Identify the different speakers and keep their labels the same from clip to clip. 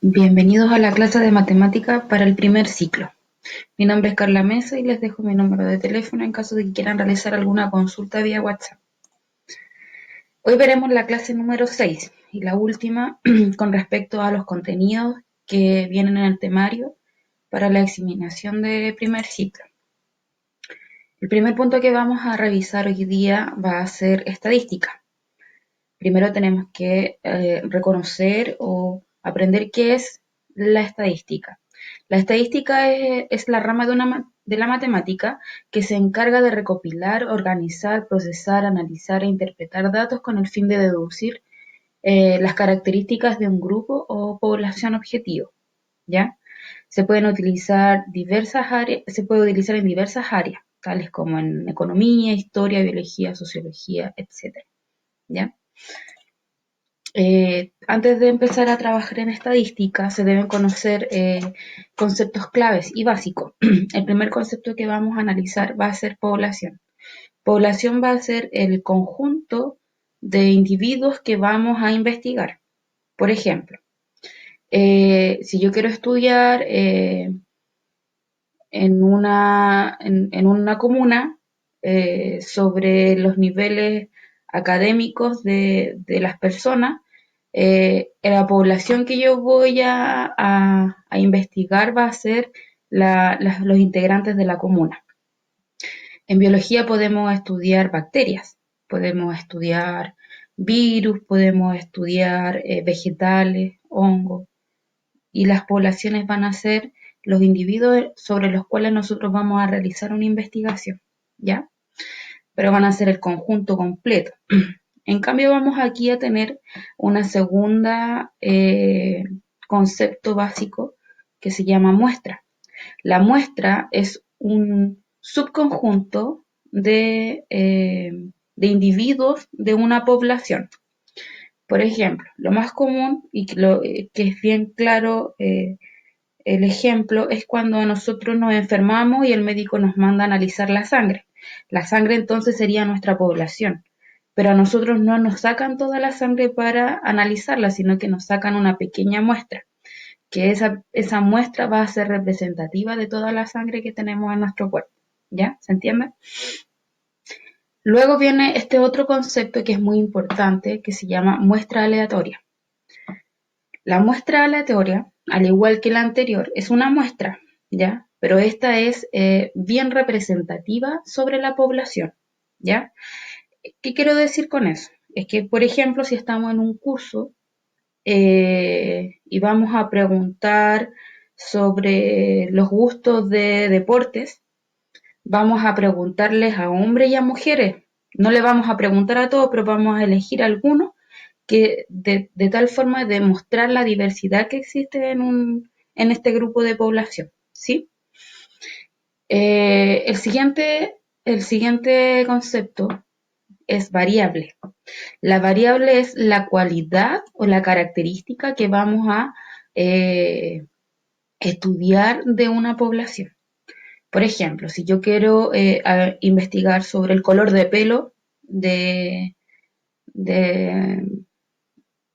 Speaker 1: Bienvenidos a la clase de matemática para el primer ciclo. Mi nombre es Carla Mesa y les dejo mi número de teléfono en caso de que quieran realizar alguna consulta vía WhatsApp. Hoy veremos la clase número 6 y la última con respecto a los contenidos que vienen en el temario para la examinación de primer ciclo. El primer punto que vamos a revisar hoy día va a ser estadística. Primero tenemos que reconocer o aprender qué es la estadística. La estadística es la rama de la matemática que se encarga de recopilar, organizar, procesar, analizar e interpretar datos con el fin de deducir las características de un grupo o población objetivo, ¿ya? Se pueden utilizar se puede utilizar en diversas áreas, tales como en economía, historia, biología, sociología, etcétera, ¿ya? Antes de empezar a trabajar en estadística, se deben conocer conceptos claves y básicos. El primer concepto que vamos a analizar va a ser población. Población va a ser el conjunto de individuos que vamos a investigar. Por ejemplo, si yo quiero estudiar en una comuna sobre los niveles académicos de las personas, la población que yo voy a investigar va a ser los integrantes de la comuna. En biología podemos estudiar bacterias, podemos estudiar virus, podemos estudiar vegetales, hongos, y las poblaciones van a ser los individuos sobre los cuales nosotros vamos a realizar una investigación, ¿ya? Pero van a ser el conjunto completo. En cambio, vamos aquí a tener una segunda concepto básico que se llama muestra. La muestra es un subconjunto de individuos de una población. Por ejemplo, lo más común y que es bien claro el ejemplo es cuando nosotros nos enfermamos y el médico nos manda a analizar la sangre. La sangre entonces sería nuestra población, pero a nosotros no nos sacan toda la sangre para analizarla, sino que nos sacan una pequeña muestra, que esa muestra va a ser representativa de toda la sangre que tenemos en nuestro cuerpo. ¿Ya? ¿Se entiende? Luego viene este otro concepto que es muy importante, que se llama muestra aleatoria. La muestra aleatoria, al igual que la anterior, es una muestra, ¿ya? Pero esta es bien representativa sobre la población, ¿ya? ¿Qué quiero decir con eso? Es que, por ejemplo, si estamos en un curso y vamos a preguntar sobre los gustos de deportes, vamos a preguntarles a hombres y a mujeres. No le vamos a preguntar a todos, pero vamos a elegir algunos que de tal forma demostrar la diversidad que existe en este grupo de población, ¿sí? El siguiente concepto es variable. La variable es la cualidad o la característica que vamos a estudiar de una población. Por ejemplo, si yo quiero investigar sobre el color de pelo de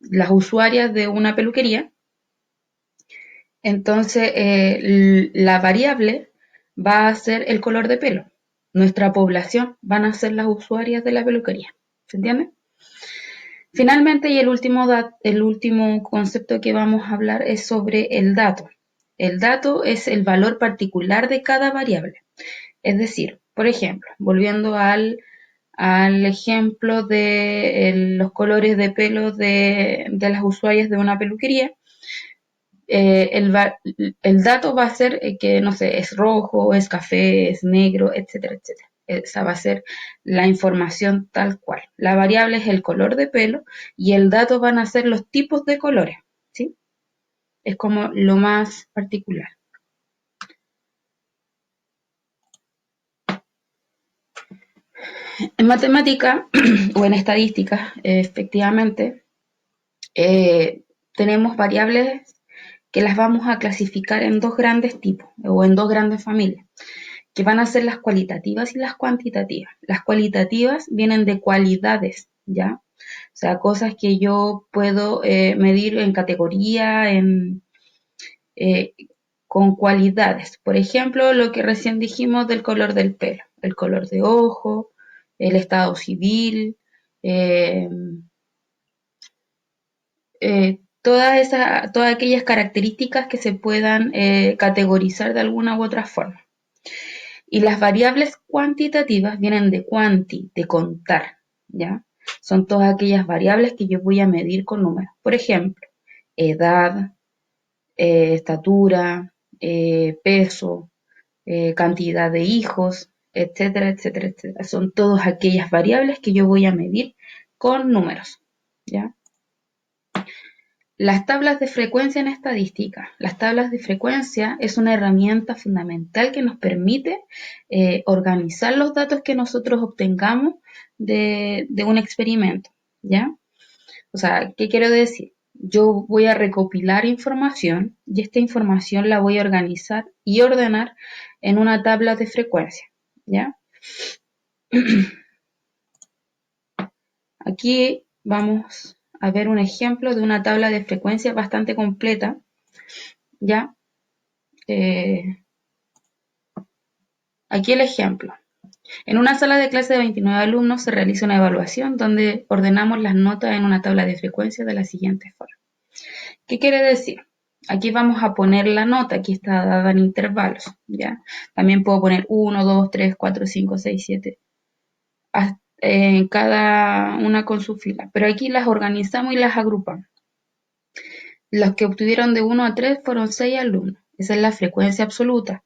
Speaker 1: las usuarias de una peluquería, entonces la variable va a ser el color de pelo. Nuestra población van a ser las usuarias de la peluquería. ¿Se entiende? Finalmente, y el último concepto que vamos a hablar es sobre el dato. El dato es el valor particular de cada variable. Es decir, por ejemplo, volviendo al ejemplo de los colores de pelo de las usuarias de una peluquería, eh, el, el, dato va a ser que, no sé, es rojo, es café, es negro, etcétera, etcétera. Esa va a ser la información tal cual. La variable es el color de pelo y el dato van a ser los tipos de colores, ¿sí? Es como lo más particular. En matemática o en estadística, efectivamente, eh, tenemos variables que las vamos a clasificar en dos grandes tipos o en dos grandes familias, que van a ser las cualitativas y las cuantitativas. Las cualitativas vienen de cualidades, ¿ya? O sea, cosas que yo puedo medir en categoría, con cualidades. Por ejemplo, lo que recién dijimos del color del pelo, el color de ojo, el estado civil, eh, todas aquellas características que se puedan categorizar de alguna u otra forma. Y las variables cuantitativas vienen de quanti, de contar, ¿ya? Son todas aquellas variables que yo voy a medir con números. Por ejemplo, edad, estatura, peso, cantidad de hijos, etcétera, etcétera, etcétera. Son todas aquellas variables que yo voy a medir con números, ¿ya? Las tablas de frecuencia en estadística. Las tablas de frecuencia es una herramienta fundamental que nos permite organizar los datos que nosotros obtengamos de un experimento, ¿ya? O sea, ¿qué quiero decir? Yo voy a recopilar información y esta información la voy a organizar y ordenar en una tabla de frecuencia, ¿ya? Aquí vamos a ver un ejemplo de una tabla de frecuencia bastante completa, ¿ya? Aquí el ejemplo. En una sala de clase de 29 alumnos se realiza una evaluación donde ordenamos las notas en una tabla de frecuencia de la siguiente forma. ¿Qué quiere decir? Aquí vamos a poner la nota, aquí está dada en intervalos, ¿ya? También puedo poner 1, 2, 3, 4, 5, 6, 7, cada una con su fila, pero aquí las organizamos y las agrupamos. Los que obtuvieron de 1 a 3 fueron 6 alumnos, esa es la frecuencia absoluta,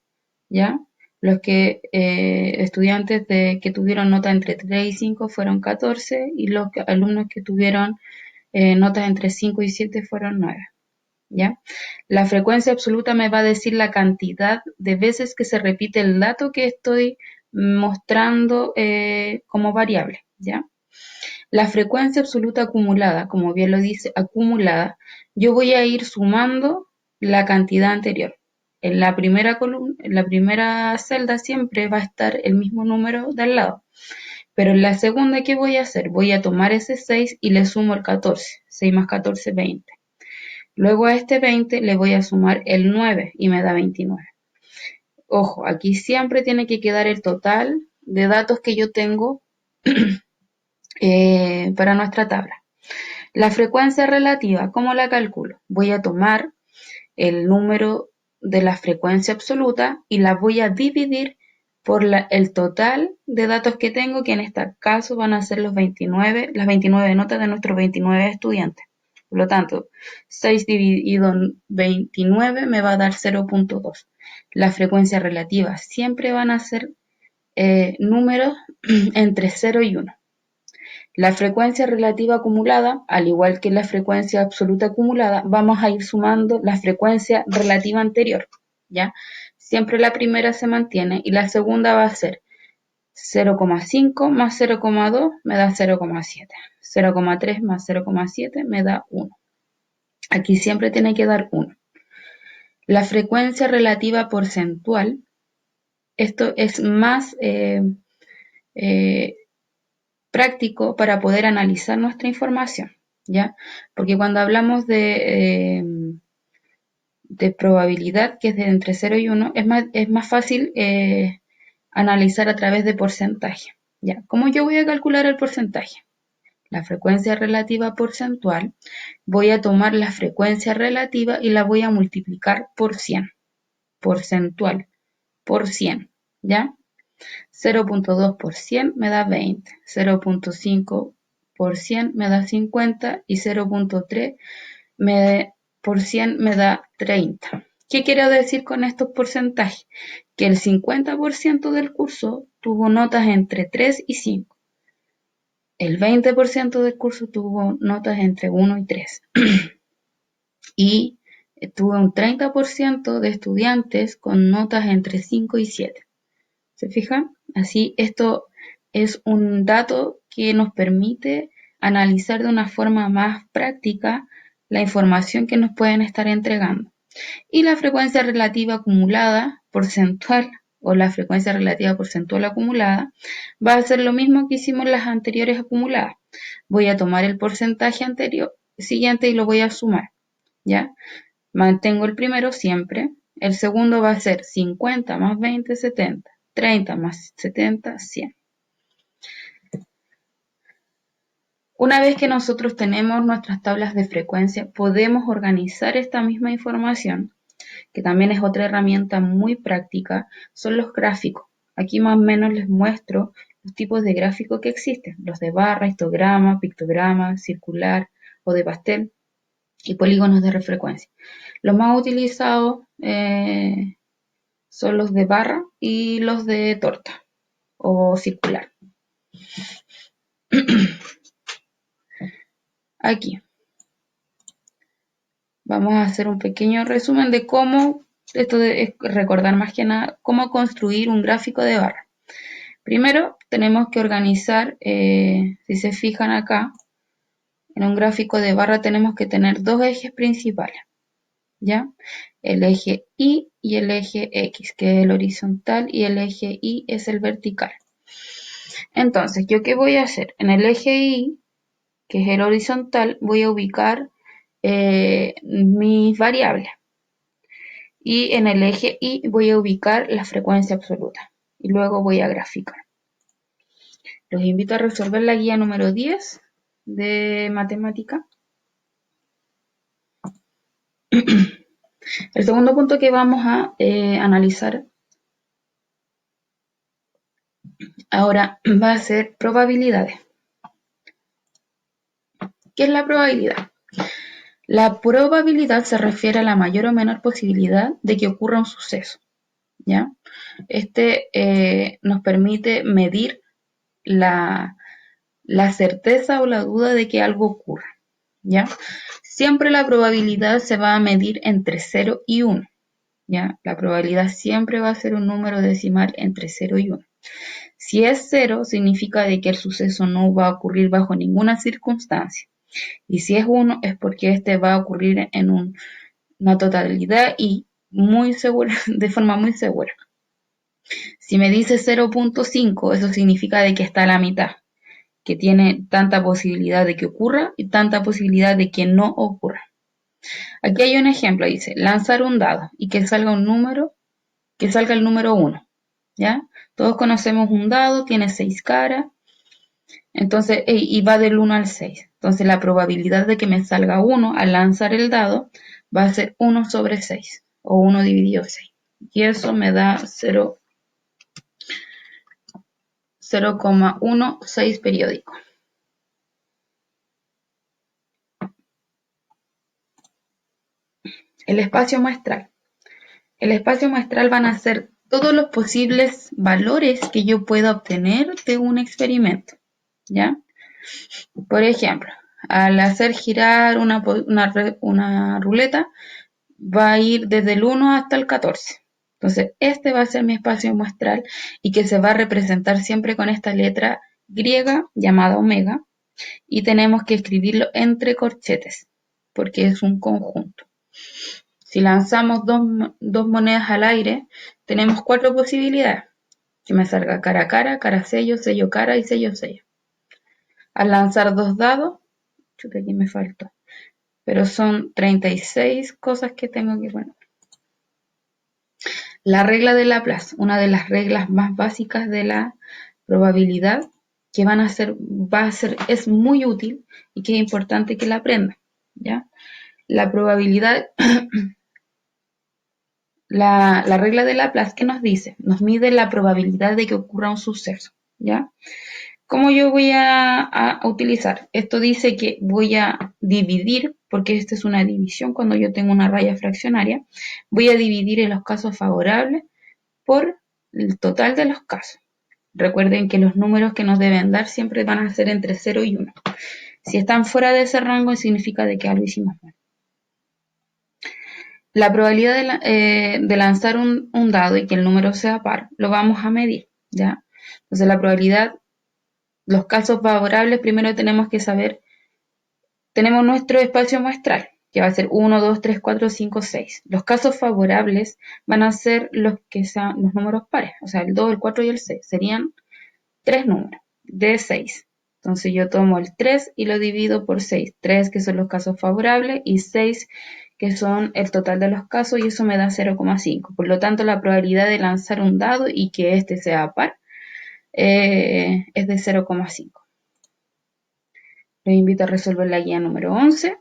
Speaker 1: ¿ya? Los que estudiantes que tuvieron nota entre 3 y 5 fueron 14 y los alumnos que tuvieron notas entre 5 y 7 fueron 9. ¿Ya? La frecuencia absoluta me va a decir la cantidad de veces que se repite el dato que estoy mostrando como variable, ¿ya? La frecuencia absoluta acumulada, como bien lo dice, acumulada, yo voy a ir sumando la cantidad anterior. En la primera columna, en la primera celda siempre va a estar el mismo número de al lado. Pero en la segunda, ¿qué voy a hacer? Voy a tomar ese 6 y le sumo el 14. 6 más 14, 20. Luego a este 20 le voy a sumar el 9 y me da 29. Ojo, aquí siempre tiene que quedar el total de datos que yo tengo para nuestra tabla. La frecuencia relativa, ¿cómo la calculo? Voy a tomar el número de la frecuencia absoluta y la voy a dividir por el total de datos que tengo, que en este caso van a ser las 29 notas de nuestros 29 estudiantes. Por lo tanto, 6 dividido en 29 me va a dar 0.2. La frecuencia relativa siempre van a ser números entre 0 y 1. La frecuencia relativa acumulada, al igual que la frecuencia absoluta acumulada, vamos a ir sumando la frecuencia relativa anterior, ¿ya? Siempre la primera se mantiene y la segunda va a ser 0,5 más 0,2 me da 0,7. 0,3 más 0,7 me da 1. Aquí siempre tiene que dar 1. La frecuencia relativa porcentual, esto es más práctico para poder analizar nuestra información, ¿ya? Porque cuando hablamos de probabilidad, que es de entre 0 y 1, es más fácil analizar a través de porcentaje, ¿ya? ¿Cómo yo voy a calcular el porcentaje? La frecuencia relativa porcentual, voy a tomar la frecuencia relativa y la voy a multiplicar por 100, porcentual, por 100, ¿ya? 0.2 por 100 me da 20, 0.5 por 100 me da 50 y 0.3 por 100 me da 30. ¿Qué quiero decir con estos porcentajes? Que el 50% del curso tuvo notas entre 3 y 5. El 20% del curso tuvo notas entre 1 y 3. Y tuve un 30% de estudiantes con notas entre 5 y 7. ¿Se fijan? Así, esto es un dato que nos permite analizar de una forma más práctica la información que nos pueden estar entregando. Y la frecuencia relativa acumulada porcentual o la frecuencia relativa porcentual acumulada va a ser lo mismo que hicimos las anteriores acumuladas. Voy a tomar el porcentaje anterior, siguiente y lo voy a sumar, ¿ya? Mantengo el primero siempre. El segundo va a ser 50 más 20, 70. 30 más 70, 100. Una vez que nosotros tenemos nuestras tablas de frecuencia, podemos organizar esta misma información, que también es otra herramienta muy práctica, son los gráficos. Aquí más o menos les muestro los tipos de gráficos que existen, los de barra, histograma, pictograma, circular o de pastel y polígonos de refrecuencia. Los más utilizados son los de barra y los de torta o circular. Aquí vamos a hacer un pequeño resumen de cómo, esto es recordar más que nada, cómo construir un gráfico de barra. Primero tenemos que organizar, si se fijan acá, en un gráfico de barra tenemos que tener dos ejes principales, ¿ya? El eje Y y el eje X, que es el horizontal, y el eje Y es el vertical. Entonces, ¿yo qué voy a hacer? En el eje Y, que es el horizontal, voy a ubicar mis variables. Y en el eje Y voy a ubicar la frecuencia absoluta. Y luego voy a graficar. Los invito a resolver la guía número 10 de matemática. El segundo punto que vamos a analizar ahora va a ser probabilidades. ¿Qué es la probabilidad? La probabilidad se refiere a la mayor o menor posibilidad de que ocurra un suceso, ¿ya? Nos permite medir la certeza o la duda de que algo ocurra, ¿ya? Siempre la probabilidad se va a medir entre 0 y 1, ¿ya? La probabilidad siempre va a ser un número decimal entre 0 y 1. Si es 0, significa de que el suceso no va a ocurrir bajo ninguna circunstancia. Y si es 1, es porque este va a ocurrir en una totalidad y muy segura, de forma muy segura. Si me dice 0.5, eso significa de que está a la mitad, que tiene tanta posibilidad de que ocurra y tanta posibilidad de que no ocurra. Aquí hay un ejemplo, dice, lanzar un dado y que salga un número, que salga el número 1, ¿ya? Todos conocemos un dado, tiene 6 caras, entonces, y va del 1 al 6. Entonces, la probabilidad de que me salga 1 al lanzar el dado va a ser 1 sobre 6, o 1 dividido 6. Y eso me da 0,16 periódico. El espacio muestral. El espacio muestral van a ser todos los posibles valores que yo pueda obtener de un experimento, ¿ya? Por ejemplo, al hacer girar una ruleta, va a ir desde el 1 hasta el 14. Entonces, este va a ser mi espacio muestral y que se va a representar siempre con esta letra griega llamada omega, y tenemos que escribirlo entre corchetes porque es un conjunto. Si lanzamos dos monedas al aire, tenemos 4 posibilidades. Que me salga cara a cara, cara sello cara y sello. Al lanzar 2 dados, chuta, aquí me faltó, pero son 36 cosas que tengo que poner. La regla de Laplace, una de las reglas más básicas de la probabilidad, que es muy útil y que es importante que la aprendan, ¿ya? La probabilidad, la regla de Laplace, ¿qué nos dice? Nos mide la probabilidad de que ocurra un suceso, ¿ya? ¿Cómo yo voy a utilizar? Esto dice que voy a dividir, porque esta es una división cuando yo tengo una raya fraccionaria, voy a dividir en los casos favorables por el total de los casos. Recuerden que los números que nos deben dar siempre van a ser entre 0 y 1. Si están fuera de ese rango, significa de que algo hicimos mal. La probabilidad de lanzar un dado y que el número sea par, lo vamos a medir, ¿ya? Entonces la probabilidad, los casos favorables, primero tenemos que saber, tenemos nuestro espacio muestral, que va a ser 1, 2, 3, 4, 5, 6. Los casos favorables van a ser los que sean los números pares, o sea, el 2, el 4 y el 6. Serían 3 números de 6. Entonces yo tomo el 3 y lo divido por 6. 3 que son los casos favorables y 6 que son el total de los casos, y eso me da 0,5. Por lo tanto, la probabilidad de lanzar un dado y que éste sea par es de 0,5. Les invito a resolver la guía número 11.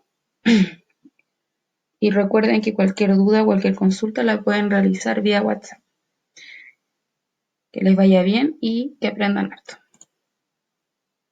Speaker 1: Y recuerden que cualquier duda, cualquier consulta la pueden realizar vía WhatsApp. Que les vaya bien y que aprendan harto.